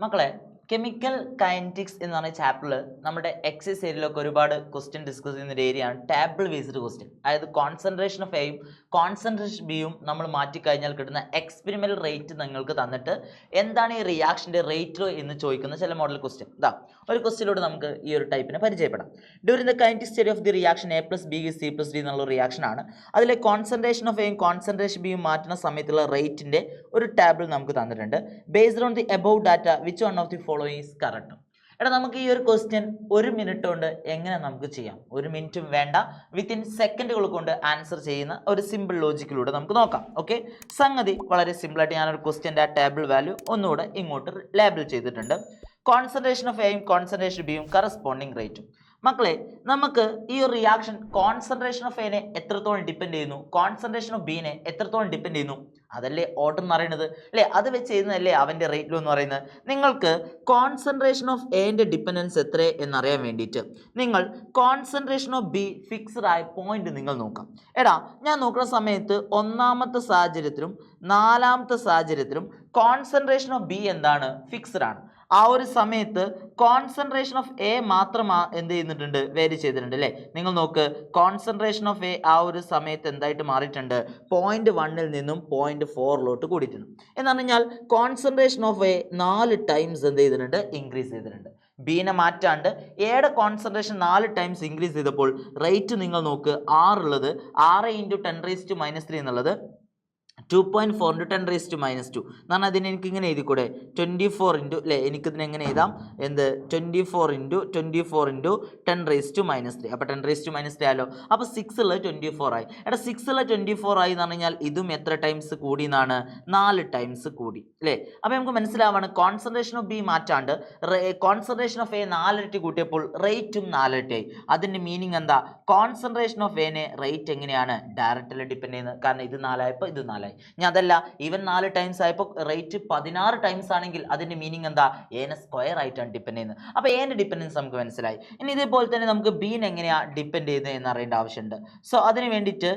മക്കളെ chemical kinetics എന്ന് പറഞ്ഞ ചാപ്റ്ററിൽ നമ്മുടെ എക്സൈസ് ഏരിയയിലൊക്കെ ഒരുപാട് ക്വസ്റ്റ്യൻ ഡിസ്കസ് ചെയ്യുന്ന ഒരു ഏരിയയാണ് ടേബിൾ ബേസ്ഡ് ക്വസ്റ്റ്യൻ. അതായത് കോൺസെൻട്രേഷൻ ഓഫ് എയും കോൺസെൻട്രേഷൻ ബിയും നമ്മൾ മാറ്റിക്കഴിഞ്ഞാൽ കിട്ടുന്ന എക്സ്പെരിമെന്റൽ റേറ്റ് നിങ്ങൾക്ക് തന്നിട്ട് എന്താണ് ഈ റിയാക്ഷൻ്റെ റേറ്റ് എന്ന് ചോദിക്കുന്ന ചില മോഡൽ ക്വസ്റ്റ്യൻ. ഇതാ ഒരു ക്വസ്റ്റ്യനിലൂടെ നമുക്ക് ഈ ഒരു ടൈപ്പിനെ പരിചയപ്പെടാം. During the kinetic study of the reaction A plus B C plus D എന്നുള്ള റിയാക്ഷൻ ആണ്. അതിലെ കോൺസെൻട്രേഷൻ ഓഫ് എയും കോൺസെൻട്രേഷൻ ബിയും മാറ്റുന്ന സമയത്തുള്ള റേറ്റിന്റെ ഒരു ടേബിൾ നമുക്ക് തന്നിട്ടുണ്ട്. Based on the above data which one of the following is correct. എടാ നമുക്ക് ഈ ഒരു ക്വസ്റ്റ്യൻ ഒരു മിനിറ്റ് കൊണ്ട് എങ്ങനെ നമുക്ക് ചെയ്യാം? ഒരു മിനിറ്റും വേണ്ട, വിത്തിൻ സെക്കൻഡുകൾ കൊണ്ട് ആൻസർ ചെയ്യുന്ന ഒരു സിമ്പിൾ ലോജിക്കിലൂടെ നമുക്ക് നോക്കാം. ഓക്കെ, സംഗതി വളരെ സിമ്പിളായിട്ട് ഞാനൊരു ക്വസ്റ്റ്യൻ്റെ ആ ടേബിൾ വാല്യൂ ഒന്നുകൂടെ ഇങ്ങോട്ട് ലേബിൾ ചെയ്തിട്ടുണ്ട്. കോൺസെൻട്രേഷൻ ഓഫ് എയും കോൺസെൻട്രേഷൻ ബിയും കറസ്പോണ്ടിങ് റേറ്റും. മക്കളെ നമുക്ക് ഈ ഒരു റിയാക്ഷൻ കോൺസെൻട്രേഷൻ ഓഫ് എനെ എത്രത്തോളം ഡിപ്പെൻഡ് ചെയ്യുന്നു, കോൺസെൻട്രേഷൻ ഓഫ് ബിനെ എത്രത്തോളം ഡിപ്പെൻഡ് ചെയ്യുന്നു, അതല്ലേ ഓർഡർ എന്ന് പറയുന്നത് അല്ലേ? അത് വെച്ച് ചെയ്യുന്നതല്ലേ അവൻ്റെ റേറ്റ് എന്ന് പറയുന്നത്. നിങ്ങൾക്ക് കോൺസെൻട്രേഷൻ ഓഫ് എൻ്റെ ഡിപ്പെൻഡൻസ് എത്ര എന്നറിയാൻ വേണ്ടിയിട്ട് നിങ്ങൾ കോൺസെൻട്രേഷൻ ഓഫ് ബി ഫിക്സ്ഡ് ആയ പോയിന്റ് നിങ്ങൾ നോക്കാം. എടാ ഞാൻ നോക്കുന്ന സമയത്ത് ഒന്നാമത്തെ സാഹചര്യത്തിലും നാലാമത്തെ സാഹചര്യത്തിലും കോൺസെൻട്രേഷൻ ഓഫ് ബി എന്താണ്? ഫിക്സ്ഡ് ആണ്. ആ ഒരു സമയത്ത് കോൺസെൻട്രേഷൻ ഓഫ് എ മാത്രം എന്ത് ചെയ്യുന്നിട്ടുണ്ട്? വേരി ചെയ്തിട്ടുണ്ട് അല്ലേ? നിങ്ങൾ നോക്ക്, കോൺസെൻട്രേഷൻ ഓഫ് എ ആ ഒരു സമയത്ത് എന്തായിട്ട് മാറിയിട്ടുണ്ട്? 0.1 നിന്നും 0.4 കൂടിയിട്ടുണ്ട്. എന്ന് പറഞ്ഞാൽ കോൺസെൻട്രേഷൻ ഓഫ് എ 4 ടൈംസ് എന്ത് ചെയ്തിട്ടുണ്ട്? ഇൻക്രീസ് ചെയ്തിട്ടുണ്ട്. ബീനെ മാറ്റാണ്ട് എയുടെ കോൺസെൻട്രേഷൻ 4 ടൈംസ് ഇൻക്രീസ് ചെയ്തപ്പോൾ റേറ്റ് നിങ്ങൾ നോക്ക്, 6 ഉള്ളത് 6 × 10⁻³ എന്നുള്ളത് 2.4 × 10⁻². എന്നാൽ അതിന് എനിക്ക് ഇങ്ങനെ എഴുതിക്കൂടെ? 24 ഇൻറ്റു അല്ലേ, എനിക്കിതിനെ എങ്ങനെ എഴുതാം? എന്ത് 24 × 10⁻³ അപ്പോൾ 10⁻³ ആയാലോ. അപ്പോൾ 6 ഉള്ളത് 24 ആയി. എടാ 6 ഉള്ളത് 24 ആയി എന്ന് പറഞ്ഞു കഴിഞ്ഞാൽ ഇതും എത്ര ടൈംസ് കൂടി എന്നാണ്? 4 ടൈംസ് കൂടി അല്ലേ? അപ്പോൾ നമുക്ക് മനസ്സിലാവാണ് കോൺസെൻട്രേഷൻ ഓഫ് ബി മാറ്റാണ്ട് കോൺസെൻട്രേഷൻ ഓഫ് എ 4 ഇരട്ടി കൂട്ടിയപ്പോൾ റേറ്റും 4 ഇരട്ടിയായി. അതിൻ്റെ മീനിങ് എന്താ? കോൺസെൻട്രേഷൻ ഓഫ് എനെ റേറ്റ് എങ്ങനെയാണ്? ഡയറക്റ്റ്ലി ഡിപ്പെൻഡ് ചെയ്യുന്നത്. കാരണം ഇത് 4 ആയപ്പോൾ ഇത് 4 ആയി. ഇനി അതല്ല, ഈവൻ 4 ടൈംസ് ആയപ്പോൾ റേറ്റ് 16 ടൈംസ് ആണെങ്കിൽ അതിന്റെ മീനിങ് എന്താ? എനെ സ്ക്വയർ ആയിട്ടാണ് ഡിപ്പെൻഡ് ചെയ്യുന്നത്. അപ്പോൾ എന്റെ ഡിപ്പെൻഡൻസ് നമുക്ക് മനസ്സിലായി. ഇനി ഇതേപോലെ തന്നെ നമുക്ക് ബീനെ എങ്ങനെയാണ് ഡിപ്പെൻഡ് ചെയ്യുന്നത് എന്ന് അറിയേണ്ട ആവശ്യമുണ്ട്. സോ അതിന് വേണ്ടിയിട്ട്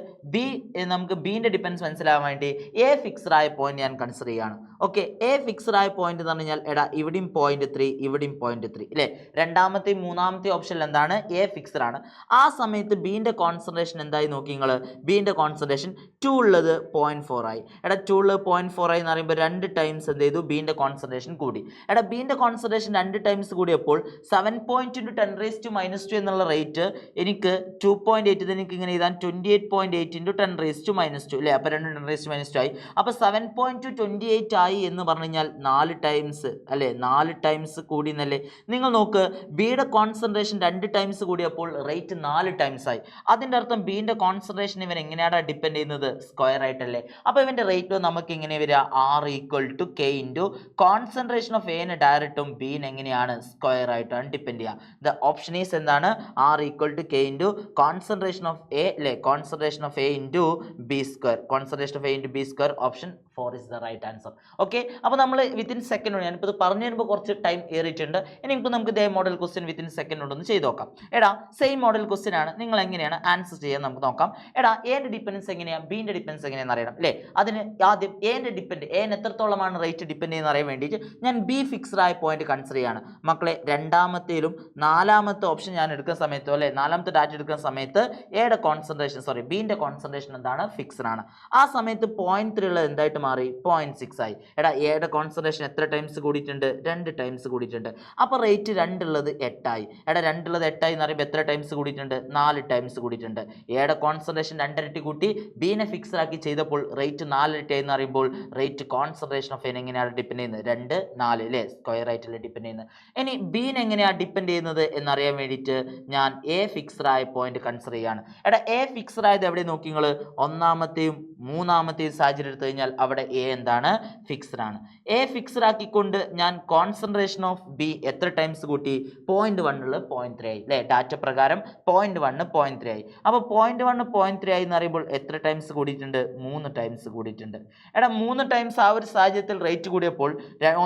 നമുക്ക് ബീന്റെ ഡിപ്പെൻഡൻസ് മനസ്സിലാവാൻ വേണ്ടി എ ഫിക്സ്ഡ് ആയ പോയിന്റ് ഞാൻ കൺസിഡർ ചെയ്യാണ്. ഓക്കെ, എ ഫിക്സ്ഡ് ആയ പോയിന്റ് എന്ന് പറഞ്ഞാൽ എടാ ഇവിടെയും 0.3 ഇവിടെയും 0.3 അല്ലേ? രണ്ടാമത്തെയും മൂന്നാമത്തെയും ഓപ്ഷനിൽ എന്താണ്? എ ഫിക്സ്ഡ് ആണ്. ആ സമയത്ത് ബീന്റെ കോൺസെൻട്രേഷൻ എന്തായി നോക്കി നിങ്ങൾ? ബീന്റെ കോൺസെൻട്രേഷൻ 2 ഉള്ളത് 0.4 ആയി. എടാ 2 ഉള്ളത് 0.4 ആയി എന്ന് പറയുമ്പോൾ 2 ടൈംസ് എന്ത് ചെയ്തു? ബീന്റെ കോൺസെൻട്രേഷൻ കൂടി. എടാ ബീന്റെ കോൺസെൻട്രേഷൻ 2 ടൈംസ് കൂടിയപ്പോൾ 7 × 10⁻² എന്നുള്ള റേറ്റ് എനിക്ക് 2.8 ഇത് എനിക്ക് ഇങ്ങനെ എഴുതാൻ 28.8 × 10⁻² അല്ലേ? അപ്പോൾ 2 10⁻² ആയി. അപ്പോൾ 7.28 ആയി എന്ന് പറഞ്ഞു കഴിഞ്ഞാൽ 4 ടൈംസ് അല്ലേ? 4 ടൈംസ് കൂടി എന്നല്ലേ? നിങ്ങൾ നോക്ക്, ബിയുടെ കോൺസെൻട്രേഷൻ 2 ടൈംസ് കൂടിയപ്പോൾ റേറ്റ് 4 ടൈംസ് ആയി. അതിൻ്റെ അർത്ഥം ബീന്റെ കോൺസെൻട്രേഷൻ ഇവൻ എങ്ങനെയാണ് ഡിപ്പെൻഡ് ചെയ്യുന്നത്? സ്ക്വയർ ആയിട്ടല്ലേ? അപ്പോൾ ഇവന്റെ റേറ്റ് നമുക്ക് എങ്ങനെ വരിക? R = K × കോൺസെൻട്രേഷൻ ഓഫ് എന് ഡയറക്റ്റും ബീന് എങ്ങനെയാണ്? സ്ക്വയർ ആയിട്ടാണ് ഡിപ്പെൻഡ് ചെയ്യുക. ദ ഓപ്ഷൻ ഈസ് എന്താണ്? R = K × concentration of A അല്ലേ? Concentration of A × B². Concentration of A × B² option 4 is the right answer. Okay, അപ്പോൾ നമ്മൾ വിത്തിൻ സെക്കൻഡ് ഞാനിപ്പോൾ ഇത് പറഞ്ഞു തരുമ്പോൾ കുറച്ച് ടൈം ഏറിയിട്ടുണ്ട്. ഇനി നമുക്ക് ഇതേ മോഡൽ ക്വസ്റ്റ്യൻ വിത്തിൻ സെക്കൻഡ് കൊണ്ടൊന്ന് ചെയ്ത് നോക്കാം. എടാ സെയിം മോഡൽ ക്വസ്റ്റ്യൻ ആണ്, നിങ്ങൾ എങ്ങനെയാണ് ആൻസർ ചെയ്യാൻ നമുക്ക് നോക്കാം. എടാ എന്റെ ഡിപ്പെൻഡൻസ് എങ്ങനെയാണ്, ബീന്റെ ഡിപ്പെൻഡൻസ് എങ്ങനെയാണെന്ന് അറിയണം അല്ലേ? അതിന് ആദ്യം എന്റെ ഡിപ്പെൻഡ് എന് എത്രത്തോളമാണ് റേറ്റ് ഡിപ്പെൻഡ് ചെയ്യുന്ന അറിയാൻ വേണ്ടിയിട്ട് ഞാൻ ബി ഫിക്സ്ഡ് ആയ പോയിന്റ് കൺസിഡർ ചെയ്യാണ്. മക്കളെ രണ്ടാമത്തേലും നാലാമത്തെ ഓപ്ഷൻ ഞാൻ എടുക്കുന്ന സമയത്തോ അല്ലെ, നാലാമത്തെ ഡാറ്റ എടുക്കുന്ന സമയത്ത് എയുടെ കോൺസെൻട്രേഷൻ ബീന്റെ കോൺസെൻട്രേഷൻ എന്താണ്? ഫിക്സ്ഡ് ആണ്. ആ സമയത്ത് 0.3 ഉള്ളത് എന്തായിട്ട് മാറി? 0.6 ആയി. എടാ എയുടെ കോൺസെൻട്രേഷൻ എത്ര ടൈംസ് കൂടിയിട്ടുണ്ട്? 2 ടൈംസ് കൂടിയിട്ടുണ്ട്. അപ്പോൾ റേറ്റ് 2 ഉള്ളത് 8 ആയി. എടാ 2 ഉള്ളത് 8 ആയി എന്ന് പറയുമ്പോൾ എത്ര ടൈംസ് കൂടിയിട്ടുണ്ട്? 4 ടൈംസ് കൂടിയിട്ടുണ്ട്. എയുടെ കോൺസെൻട്രേഷൻ 2 ഇരട്ടി കൂട്ടി ബീനെ ഫിക്സ്ഡ് ആക്കി ചെയ്തപ്പോൾ റേറ്റ് 4 ഇരട്ടി എന്ന് പറയുമ്പോൾ റേറ്റ് കോൺസെൻട്രേഷൻ ഓഫ് എൻ എങ്ങനെയാണ് ഡിപ്പെൻഡ് ചെയ്യുന്നത്? 2, 4 അല്ലേ? സ്ക്വയർ ആയിട്ടല്ലേ ഡിപ്പെൻഡ് ചെയ്യുന്നത്. ഇനി ബീൻ എങ്ങനെയാണ് ഡിപ്പെൻഡ് ചെയ്യുന്നത് എന്നറിയാൻ വേണ്ടിയിട്ട് ഞാൻ എ ഫിക്സ്ഡ് ആയ പോയിന്റ് കൺസിഡർ ചെയ്യാണ്. എടാ എ ഫിക്സ്ഡ് ആയത് എവിടെ നോക്കി നിങ്ങൾ? ഒന്നാമത്തെയും മൂന്നാമത്തെയും സാഹചര്യം എടുത്തു കഴിഞ്ഞാൽ അവിടെ എ എന്താണ്? ഫിക്സ്ഡ് ആണ്. എ ഫിക്സ്ഡ് ആക്കിക്കൊണ്ട് ഞാൻ കോൺസെൻട്രേഷൻ ഓഫ് ബി എത്ര ടൈംസ് കൂട്ടി? 0.1 ഉള്ളത് 0.3 ആയി അല്ലേ? ഡാറ്റ പ്രകാരം 0.1 0.3 ആയി. അപ്പോൾ 0.1 0.3 ആയി എന്ന് പറയുമ്പോൾ എത്ര ടൈംസ് കൂടിയിട്ടുണ്ട്? 3 ടൈംസ് കൂടിയിട്ടുണ്ട്. എടാ 3 ടൈംസ് ആ ഒരു സാഹചര്യത്തിൽ റേറ്റ് കൂടിയപ്പോൾ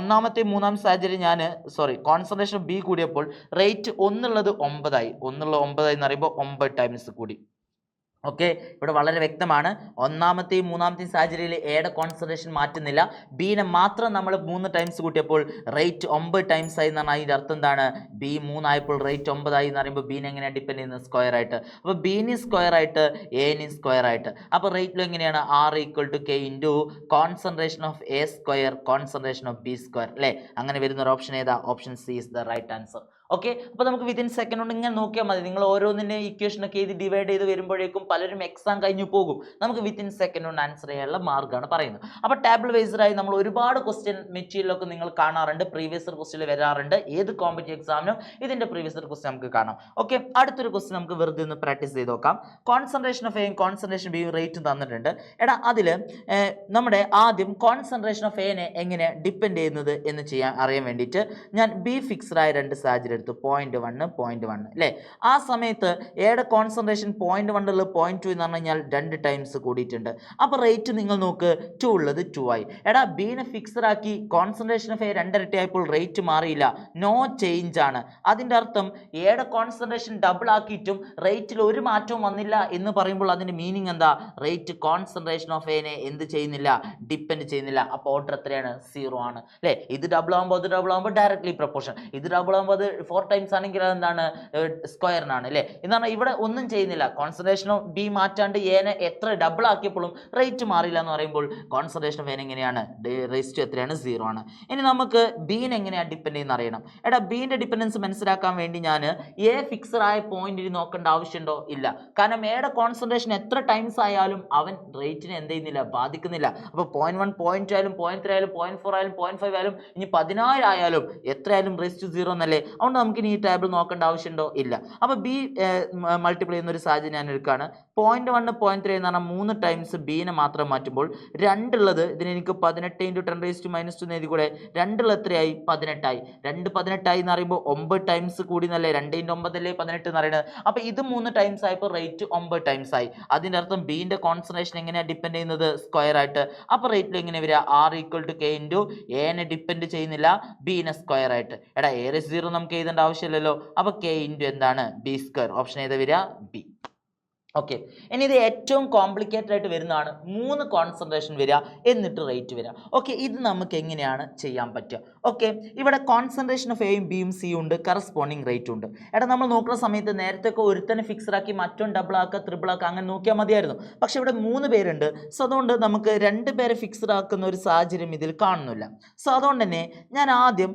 ഒന്നാമത്തെ മൂന്നാമത്തെ സാഹചര്യം ഞാൻ കോൺസെൻട്രേഷൻ ഓഫ് ബി കൂടിയപ്പോൾ റേറ്റ് 1 ഉള്ളത് 9 ആയി. 1 ഉള്ളത് 9 ആയി എന്ന് പറയുമ്പോൾ 9 ടൈംസ് കൂടി. ഓക്കെ, ഇവിടെ വളരെ വ്യക്തമാണ്. ഒന്നാമത്തെയും മൂന്നാമത്തെയും സാഹചര്യത്തിൽ എയുടെ കോൺസെൻട്രേഷൻ മാറ്റുന്നില്ല. ബീനെ മാത്രം നമ്മൾ 3 ടൈംസ് കൂട്ടിയപ്പോൾ റേറ്റ് 9 ടൈംസ് ആയി എന്ന് പറഞ്ഞാൽ അതിൻ്റെ അർത്ഥം എന്താണ്? ബി 3 ആയപ്പോൾ റേറ്റ് 9 ആയി എന്ന് പറയുമ്പോൾ ബീനെ എങ്ങനെയാണ് ഡിപ്പെൻഡ് ചെയ്യുന്നത്? സ്ക്വയർ ആയിട്ട്. അപ്പോൾ ബീനി സ്ക്വയർ ആയിട്ട് എനി സ്ക്വയർ ആയിട്ട്. അപ്പോൾ റേറ്റിലും എങ്ങനെയാണ്? R equal to K into concentration of A square concentration of B square അല്ലേ? അങ്ങനെ വരുന്ന ഒരു ഓപ്ഷൻ ഏതാ? Option C is the right answer. Okay, അപ്പോൾ നമുക്ക് വിത്തിൻ സെക്കൻഡ് കൊണ്ട് ഇങ്ങനെ നോക്കിയാൽ മതി. നിങ്ങൾ ഓരോന്നിൻ്റെ ഇക്വേഷൻ ഒക്കെ ഇത് ഡിവൈഡ് ചെയ്ത് വരുമ്പോഴേക്കും പലരും എക്സാം കഴിഞ്ഞു പോകും. നമുക്ക് വിത്തിൻ സെക്കൻഡ് കൊണ്ട് ആൻസർ ചെയ്യാനുള്ള മാർഗ്ഗമാണ് പറയുന്നത്. അപ്പോൾ ടേബിൾ വൈസറായി നമ്മൾ ഒരുപാട് ക്വസ്റ്റ്യൻ മെറ്റീരിയലൊക്കെ നിങ്ങൾ കാണാറുണ്ട്, പ്രീവിയസ് ക്വസ്റ്റ്യൻ വരാറുണ്ട്. ഏത് കോമ്പറ്റീവ് എക്സാമിനും ഇതിൻ്റെ പ്രീവിയസ് ക്വസ്റ്റ്യൻ നമുക്ക് കാണാം. ഓക്കെ, അടുത്തൊരു ക്വസ്റ്റ്യൻ നമുക്ക് വെറുതെ ഒന്ന് പ്രാക്ടീസ് ചെയ്ത് നോക്കാം. കോൺസെൻട്രേഷൻ ഓഫ് എയും കോൺസെൻട്രേഷൻ ബിയും റേറ്റും തന്നിട്ടുണ്ട്. എടാ അതിൽ നമ്മുടെ ആദ്യം കോൺസെൻട്രേഷൻ ഓഫ് എനെ എങ്ങനെ ഡിപ്പെൻഡ് ചെയ്യുന്നത് എന്ന് അറിയാൻ വേണ്ടിയിട്ട് ഞാൻ ബി ഫിക്സ്ഡായ 2 സാഹചര്യം എടുത്തു. 0.1 0.1 അല്ലേ? ആ സമയത്ത് എയുടെ കോൺസെൻട്രേഷൻ 0.1 ഉള്ളത് 0.2 എന്ന് പറഞ്ഞു കഴിഞ്ഞാൽ 2 ടൈംസ് കൂടിയിട്ടുണ്ട്. അപ്പോൾ റേറ്റ് നിങ്ങൾ നോക്ക്, 2 ഉള്ളത് 2 ആയി. എടാ ബീനെ ഫിക്സ്ഡ് ആക്കി കോൺസെൻട്രേഷൻ ഓഫ് എ 2 ഇരട്ടി ആയപ്പോൾ റേറ്റ് മാറിയില്ല, നോ ചേഞ്ച് ആണ്. അതിൻ്റെ അർത്ഥം എയുടെ കോൺസെൻട്രേഷൻ ഡബിൾ ആക്കിയിട്ടും റേറ്റിൽ ഒരു മാറ്റവും വന്നില്ല എന്ന് പറയുമ്പോൾ അതിൻ്റെ മീനിങ് എന്താ? റേറ്റ് കോൺസെൻട്രേഷൻ ഓഫ് എനെ എന്ത് ചെയ്യുന്നില്ല? ഡിപ്പെൻഡ് ചെയ്യുന്നില്ല. അപ്പോൾ ഓർഡർ എത്രയാണ്? 0 ആണ് അല്ലേ? ഇത് ഡബിൾ ആകുമ്പോൾ അത് ഡബിൾ ആകുമ്പോൾ ഡയറക്ട്ലി പ്രൊപ്പോർഷൻ, ഇത് ഡബിൾ ആകുമ്പോൾ അത് 4 ടൈംസ് ആണെങ്കിൽ അതെന്താണ്? സ്ക്വയറിനാണ് അല്ലേ? എന്നാണ് ഇവിടെ ഒന്നും ചെയ്യുന്നില്ല. കോൺസെൻട്രേഷൻ ഓഫ് ബി മാറ്റാണ്ട് എനെ എത്ര ഡബിൾ ആക്കിയപ്പോഴും റേറ്റ് മാറില്ല എന്ന് പറയുമ്പോൾ കോൺസെൻട്രേഷൻ ഓഫ് എൻ എങ്ങനെയാണ്? റേസ്റ്റ് എത്രയാണ്? 0 ആണ്. ഇനി നമുക്ക് ബീനെ എങ്ങനെയാണ് ഡിപ്പെൻഡ് ചെയ്യുന്ന അറിയണം. എടാ ബീൻ്റെ ഡിപ്പെൻഡൻസ് മനസ്സിലാക്കാൻ വേണ്ടി ഞാൻ എ ഫിക്സഡ് ആയ പോയിന്റിൽ നോക്കേണ്ട ആവശ്യമുണ്ടോ? ഇല്ല. കാരണം എയുടെ കോൺസെൻട്രേഷൻ എത്ര ടൈംസ് ആയാലും അവൻ റേറ്റിനെ എന്ത് ചെയ്യുന്നില്ല? ബാധിക്കുന്നില്ല. അപ്പോൾ 0.1 0.2 ആയാലും 0.3 ആയാലും 0.4 ആയാലും 0.5 ആയാലും ഇനി 10,000 ആയാലും എത്രയായാലും റേസ്റ്റ് 0 എന്നല്ലേ? അതുകൊണ്ട് നമുക്ക് ഇനി ഈ ടേബിൾ നോക്കേണ്ട ആവശ്യമുണ്ടോ? ഇല്ല. അപ്പോൾ ബി മൾട്ടിപ്ലൈ ചെയ്യുന്ന ഒരു സാഹചര്യം ഞാൻ എടുക്കുകയാണ്. 0.1 0.3 എന്ന് പറഞ്ഞാൽ 3 ടൈംസ് ബീനെ മാത്രം മാറ്റുമ്പോൾ 2 ഉള്ളത് ഇതിന് എനിക്ക് 18 × 10⁻² എന്ന് എഴുതി കൂടെ? 2 ഉള്ളത് എത്രയായി? 18 ആയി. 2 18 ആയി എന്ന് പറയുമ്പോൾ 9 ടൈംസ് കൂടി എന്നല്ലേ? 2 × 9 അല്ലേ 18 എന്ന് പറയുന്നത്. അപ്പോൾ ഇത് 3 ടൈംസ് ആയപ്പോൾ റേറ്റ് 9 ടൈംസ് ആയി. അതിൻ്റെ അർത്ഥം ബീൻ്റെ കോൺസെൻട്രേഷൻ എങ്ങനെയാണ് ഡിപ്പെൻഡ് ചെയ്യുന്നത്? സ്ക്വയർ ആയിട്ട്. അപ്പോൾ റേറ്റിൽ എങ്ങനെ വരിക? R equal to K into എനെ ഡിപ്പെൻഡ് ചെയ്യുന്നില്ല, ബീനെ സ്ക്വയർ ആയിട്ട്. എടാ എ റേസ് 0 നമുക്ക് എഴുതേണ്ട ആവശ്യമില്ലല്ലോ. അപ്പോൾ കെ ഇൻറ്റു എന്താണ്? B square. ഓപ്ഷൻ ഏതാ വരിക? ബി. ഓക്കെ, ഇനി ഇത് ഏറ്റവും കോംപ്ലിക്കേറ്റഡ് ആയിട്ട് വരുന്നതാണ് 3 കോൺസെൻട്രേഷൻ വരിക എന്നിട്ട് റേറ്റ് വരിക. ഓക്കെ, ഇത് നമുക്ക് എങ്ങനെയാണ് ചെയ്യാൻ പറ്റുക? ഓക്കെ, ഇവിടെ കോൺസെൻട്രേഷൻ ഓഫ് എയും ബിയും സിയും ഉണ്ട്, കറസ്പോണ്ടിങ് റേറ്റും ഉണ്ട്. എടാ നമ്മൾ നോക്കുന്ന സമയത്ത് നേരത്തെ ഒക്കെ ഒരുത്തന്നെ ഫിക്സഡ് ആക്കി മറ്റൊന്ന് ഡബിൾ ആക്കുക ട്രിപ്പിൾ ആക്കുക അങ്ങനെ നോക്കിയാൽ മതിയായിരുന്നു. പക്ഷെ ഇവിടെ 3 പേരുണ്ട്. സോ അതുകൊണ്ട് നമുക്ക് 2 പേരെ ഫിക്സഡ് ആക്കുന്ന ഒരു സാഹചര്യം ഇതിൽ കാണുന്നില്ല. സോ അതുകൊണ്ട് തന്നെ ഞാൻ ആദ്യം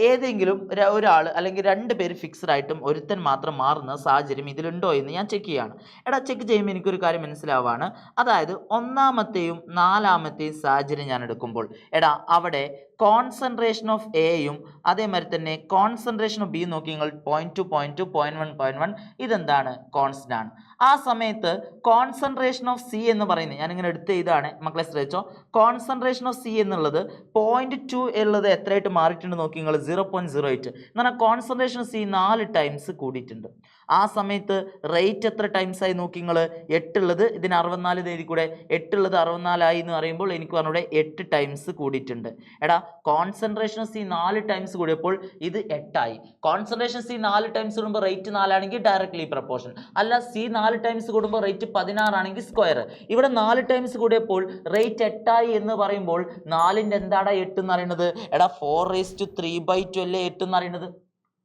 ഏതെങ്കിലും ഒരാൾ അല്ലെങ്കിൽ 2 പേര് ഫിക്സഡ് ആയിട്ടും ഒരുത്തൻ മാത്രം മാറുന്ന സാഹചര്യം ഇതിലുണ്ടോ എന്ന് ഞാൻ ചെക്ക് ചെയ്യുകയാണ്. എടാ ചെക്ക് ചെയ്യുമ്പോൾ എനിക്കൊരു കാര്യം മനസ്സിലാവുകയാണ്. അതായത് ഒന്നാമത്തെയും 4-മത്തെയും സാഹചര്യം ഞാൻ എടുക്കുമ്പോൾ എടാ അവിടെ കോൺസെൻട്രേഷൻ ഓഫ് എയും അതേമാതിരി തന്നെ കോൺസെൻട്രേഷൻ ഓഫ് ബി നോക്കി നിങ്ങൾ 0.2 0.2 0.1 0.1 ഇതെന്താണ്? കോൺസ്റ്റന്റ് ആണ്. ആ സമയത്ത് കോൺസെൻട്രേഷൻ ഓഫ് സി എന്ന് പറയുന്നത് ഞാനിങ്ങനെ എടുത്ത് ഇതാണ് മക്കളെ ശ്രദ്ധിച്ചോ. കോൺസെൻട്രേഷൻ ഓഫ് സി എന്നുള്ളത് 0.2 ഉള്ളത് എത്രയായിട്ട് മാറിയിട്ടുണ്ട് നോക്കി നിങ്ങൾ? 0.08 എന്ന് പറഞ്ഞാൽ കോൺസെൻട്രേഷൻ ഓഫ് സി 4 ടൈംസ് കൂടിയിട്ടുണ്ട്. ആ സമയത്ത് റേറ്റ് എത്ര ടൈംസ് ആയി നോക്കി നിങ്ങൾ? 8 ഉള്ളത് ഇതിന് 64 എഴുതി കൂടെ? 8 ഉള്ളത് 64 ആയി എന്ന് പറയുമ്പോൾ എനിക്ക് പറഞ്ഞൂടെ 8 ടൈംസ് കൂടിയിട്ടുണ്ട്. എടാ കോൺസെൻട്രേഷൻ ഓഫ് സി 4 ടൈംസ് കൂടിയപ്പോൾ ഇത് 8 ആയി. കോൺസെൻട്രേഷൻ സി 4 ടൈംസ് കൂടുമ്പോൾ റേറ്റ് 4 ആണെങ്കിൽ ഡയറക്ട്ലി പ്രപ്പോർഷൻ. അല്ല സി 4 ടൈംസ് കൂടുമ്പോൾ റേറ്റ് 16 ആണെങ്കിൽ സ്ക്വയർ. ഇവിടെ 4 ടൈംസ് കൂടിയപ്പോൾ റേറ്റ് 8 ആയി എന്ന് പറയുമ്പോൾ 4ൻ്റെ എന്താടാ 8 എന്ന് പറയുന്നത്? എടാ 4�3/2 അല്ലേ 8 എന്ന് പറയുന്നത്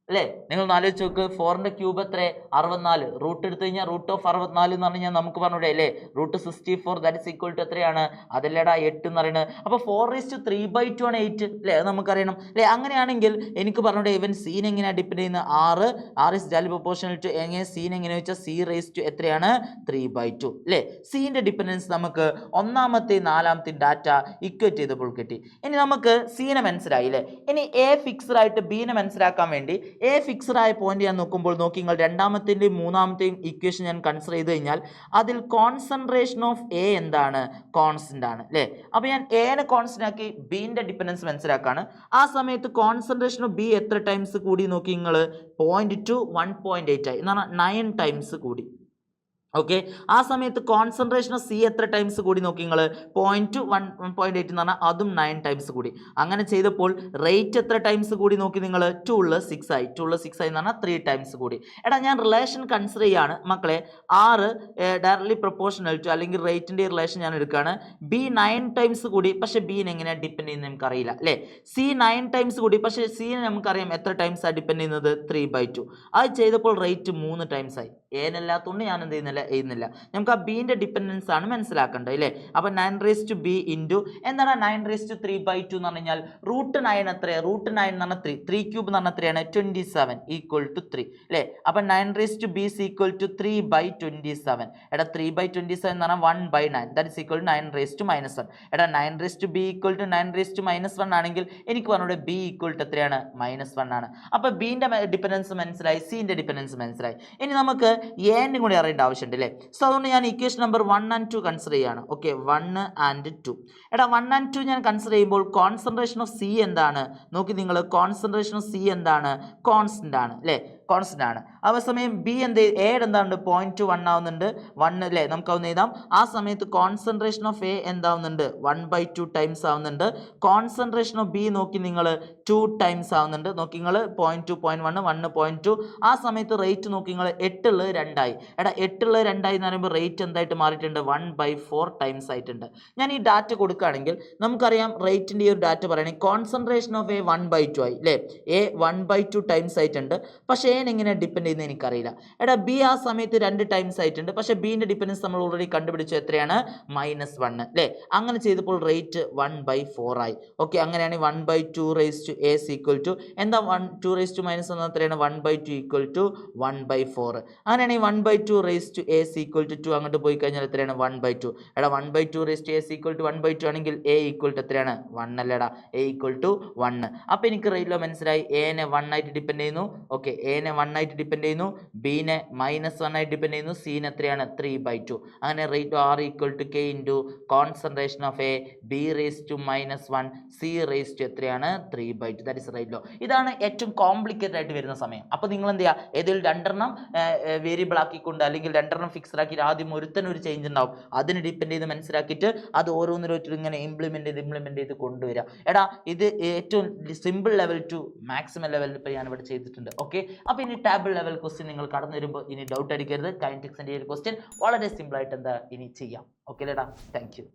അല്ലേ? നിങ്ങൾ ആലോചിച്ച് നോക്ക്. 4ൻ്റെ ക്യൂബ് എത്ര? 64. റൂട്ട് എടുത്തു കഴിഞ്ഞാൽ √64 എന്ന് പറഞ്ഞു കഴിഞ്ഞാൽ നമുക്ക് പറഞ്ഞൂടെ അല്ലേ? √64 ദാറ്റ് ഇസ് ഈക്വൽ ടു എത്രയാണ്? അതല്ലേടാ 8 എന്ന് പറയുന്നത്. അപ്പോൾ 4�3/2 ആണ് 8 അല്ലേ? അത് നമുക്കറിയണം അല്ലേ? അങ്ങനെയാണെങ്കിൽ എനിക്ക് പറഞ്ഞൂടെ ഇവൻ സീൻ എങ്ങനെയാണ് ഡിപ്പെൻഡ് ചെയ്യുന്നത്? 6 ഇസ് ഡയറക്ട്ലി പ്രൊപ്പോർഷണൽ ടു എങ്ങനെ സീൻ എങ്ങനെ വെച്ചാൽ C⁻² എത്രയാണ്? 3/2 അല്ലേ? സീൻ്റെ ഡിപ്പെൻഡൻസ് നമുക്ക് 1-മത്തെയും 4-മത്തെയും ഡാറ്റ ഇക്വേറ്റ് ചെയ്തപ്പോൾ കിട്ടി. ഇനി നമുക്ക് സീനെ മനസ്സിലായി അല്ലേ? ഇനി എ ഫിക്സഡ് ആയിട്ട് ബീനെ മനസ്സിലാക്കാൻ വേണ്ടി എ ഫിക്സഡ് ആയ പോയിന്റ് ഞാൻ നോക്കുമ്പോൾ നോക്കി നിങ്ങൾ 2-മത്തെയും 3-മത്തെയും ഇക്വേഷൻ ഞാൻ കൺസിഡർ ചെയ്ത് കഴിഞ്ഞാൽ അതിൽ കോൺസെൻട്രേഷൻ ഓഫ് എ എന്താണ്? കോൺസ്റ്റന്റ് ആണ് അല്ലേ? അപ്പോൾ ഞാൻ എനെ കോൺസ്റ്റന്റ് ആക്കി ബീൻ്റെ ഡിപ്പെൻഡൻസ് മനസ്സിലാക്കാണ്. ആ സമയത്ത് കോൺസെൻട്രേഷൻ ഓഫ് ബി എത്ര ടൈംസ് കൂടി നോക്കി നിങ്ങൾ? 0.2 1.8 ആയി എന്ന് പറഞ്ഞാൽ 9 ടൈംസ് കൂടി. ഓക്കെ. ആ സമയത്ത് കോൺസെൻട്രേഷൻ ഓഫ് സി എത്ര ടൈംസ് കൂടി നോക്കി നിങ്ങൾ? 0.1.8 എന്ന് പറഞ്ഞാൽ അതും 9 ടൈംസ് കൂടി. അങ്ങനെ ചെയ്തപ്പോൾ റേറ്റ് എത്ര ടൈംസ് കൂടി നോക്കി നിങ്ങൾ? 2 ഉള്ള 6 ആയി. 2 ഉള്ള 6 ആയി എന്ന് പറഞ്ഞാൽ 3 ടൈംസ് കൂടി. എടാ ഞാൻ റിലേഷൻ കൺസിഡർ ചെയ്യാണ് മക്കളെ. R ഡയറക്ട്ലി പ്രൊപ്പോർഷണൽ ടു അല്ലെങ്കിൽ റേറ്റിൻ്റെ റിലേഷൻ ഞാൻ എടുക്കുകയാണ്. B 9 ടൈംസ് കൂടി, പക്ഷേ ബീനെ എങ്ങനെയാണ് ഡിപ്പെൻഡ് ചെയ്യുന്നത് നമുക്കറിയില്ല അല്ലേ? C 9 ടൈംസ് കൂടി, പക്ഷേ സിനെ നമുക്കറിയാം എത്ര ടൈംസാണ് ഡിപ്പെൻഡ് ചെയ്യുന്നത്? 3/2. അത് ചെയ്തപ്പോൾ റേറ്റ് 3 ടൈംസ് ആയി. ഏനല്ലാത്തതുകൊണ്ട് ഞാൻ എന്ത് ചെയ്യുന്നില്ല. നമുക്ക് ആ ബീൻ്റെ ഡിപ്പെൻഡൻസ് ആണ് മനസ്സിലാക്കേണ്ടത് അല്ലേ? അപ്പോൾ 9 ഇൻറ്റു എന്താണ് 9/3/2 എന്ന് പറഞ്ഞു കഴിഞ്ഞാൽ √9 എത്രയാണ്? √9 എന്ന് പറഞ്ഞാൽ 3. 3 ക്യൂബ് എന്ന് പറഞ്ഞാൽ എത്രയാണ്? 27 ഈക്വൽ ടു 3 അല്ലേ? അപ്പം 9 is equal to 3/27. എടാ 3/27 എന്ന് പറഞ്ഞാൽ 1/9. ദാറ്റ് ഇസ് ഈക്വൽ ടു 9 എടാ 9 ഈക്വൽ ടു 9 ആണെങ്കിൽ എനിക്ക് പറഞ്ഞൂടെ ബി ഈക്വൽ ടു എത്രയാണ്? -1 ആണ്. അപ്പോൾ ബീൻ്റെ ഡിപ്പെൻഡൻസ് മനസ്സിലായി, സിൻ്റെ ഡിപ്പെൻഡൻസ് മനസ്സിലായി. ഇനി നമുക്ക് എന്നും കൂടി അറിയേണ്ട ആവശ്യമുണ്ട് അല്ലേ? സോ അതുകൊണ്ട് ഞാൻ ഇക്വേഷൻ നമ്പർ 1 and 2 കൺസിഡർ ചെയ്യാണ്. Okay, 1 and 2. എടാ 1 and 2 ഞാൻ കൺസിഡർ ചെയ്യുമ്പോൾ കോൺസെൻട്രേഷൻ ഓഫ് സി എന്താണ്? നോക്കി നിങ്ങൾ, കോൺസെൻട്രേഷൻ ഓഫ് സി എന്താണ്? കോൺസ്റ്റന്റ് ആണ് അല്ലേ? കോൺസ്റ്റന്റ് ആണ്. അതേസമയം ബി എയുടെ എന്താണ്? 0.1 ആവുന്നുണ്ട്. 1 അല്ലേ? നമുക്കതൊന്ന് എഴുതാം. ആ സമയത്ത് കോൺസെൻട്രേഷൻ ഓഫ് എ എന്താവുന്നുണ്ട്? 1/2 ടൈംസ് ആവുന്നുണ്ട്. കോൺസെൻട്രേഷൻ ഓഫ് ബി നോക്കി നിങ്ങൾ 2 ടൈംസ് ആവുന്നുണ്ട്. നോക്കി നിങ്ങൾ 0.2 0.1 1 0.2. ആ സമയത്ത് റേറ്റ് നോക്കി നിങ്ങൾ 8 ഉള്ളത് 2 ആയി. എടാ 8 ഉള്ളത് 2 ആയി എന്ന് പറയുമ്പോൾ റേറ്റ് എന്തായിട്ട് മാറിയിട്ടുണ്ട്? 1/4 ടൈംസ് ആയിട്ടുണ്ട്. ഞാൻ ഈ ഡാറ്റ കൊടുക്കുകയാണെങ്കിൽ നമുക്കറിയാം റേറ്റിൻ്റെ ഈ ഒരു ഡാറ്റ പറയുകയാണെങ്കിൽ കോൺസെൻട്രേഷൻ ഓഫ് എ 1/2 ആയി അല്ലേ? എ 1/2 ടൈംസ് ആയിട്ടുണ്ട്. പക്ഷേ എങ്ങനെ ഡിപ്പെൻഡ് ചെയ്യുന്നത് എനിക്കറിയില്ല. എടാ ബി ആ സമയത്ത് 2 ടൈംസ് ആയിട്ടുണ്ട്. പക്ഷേ ബീൻ്റെ ഡിപ്പെൻഡൻസ് നമ്മൾ ഓൾറെഡി കണ്ടുപിടിച്ചു. എത്രയാണ്? -1 അല്ലേ? അങ്ങനെ ചെയ്തപ്പോൾ റേറ്റ് 1/4 ആയി. ഓക്കെ, അങ്ങനെയാണെങ്കിൽ 1/2 raise to A equal to എന്താ? 2 റേസ് ടു -1 എത്രയാണ്? 1/2 ഈക്വൽ ടു 1/4. അങ്ങനെയാണെങ്കിൽ 1/2 raise to A equal to 2 അങ്ങോട്ട് പോയി കഴിഞ്ഞാൽ എത്രയാണ്? 1/2. എടാ 1/2 raise to A equal to 1/2 ആണെങ്കിൽ എ ഈക്വൽ ടു എത്രയാണ്? 1 അല്ലേടാ? A equal to 1. അപ്പോൾ എനിക്ക് റേറ്റിലോ മനസ്സിലായി. എനെ 1 ആയിട്ട് ഡിപ്പെൻഡ് ചെയ്യുന്നു. ഓക്കെ, എനെ 1 ആയിട്ട് ഡിപ്പെൻഡ് ചെയ്യുന്നു. ബീനെ -1 ആയിട്ട് ഡിപ്പെൻഡ് ചെയ്യുന്നു. സീന് എത്രയാണ്? 3/2. അങ്ങനെ rate R equal to K into concentration of A B raise to -1 C raise to എത്രയാണ്? 3/2. That is right law. ഇതാണ് ഏറ്റവും കോംപ്ലിക്കേറ്റഡ് ആയിട്ട് വരുന്ന സമയം. അപ്പോൾ നിങ്ങൾ എന്ത് ചെയ്യുക? ഏതെങ്കിലും 2 വേരിയബിൾ ആക്കിക്കൊണ്ട് അല്ലെങ്കിൽ 2 ഫിക്സഡ് ആക്കിയിട്ട് ആദ്യം ഒരു ചേഞ്ച് ഉണ്ടാവും. അതിന് ഡിപ്പെൻഡ് ചെയ്ത് മനസ്സിലാക്കിയിട്ട് അത് ഓരോന്നിലും ഇങ്ങനെ ഇംപ്ലിമെൻറ്റ് ചെയ്ത് കൊണ്ടുവരിക. എടാ ഇത് ഏറ്റവും സിമ്പിൾ ലെവൽ ടു മാക്സിമം ലെവലിൽ ഇപ്പോൾ ഞാനിവിടെ ചെയ്തിട്ടുണ്ട്. ഓക്കെ, അപ്പോൾ ഇനി ടാബിൾ ലെവൽ ക്വസ്റ്റ്യൻ നിങ്ങൾ കടന്നു വരുമ്പോൾ ഇനി ഡൗട്ട് അടിക്കരുത്. കൈനറ്റിക്സിൻ്റെ ഒരു ക്വസ്റ്റ്യൻ വളരെ സിമ്പിളായിട്ട് എന്താ ഇനി ചെയ്യാം. ഓക്കെ ലേടാ, താങ്ക് യു.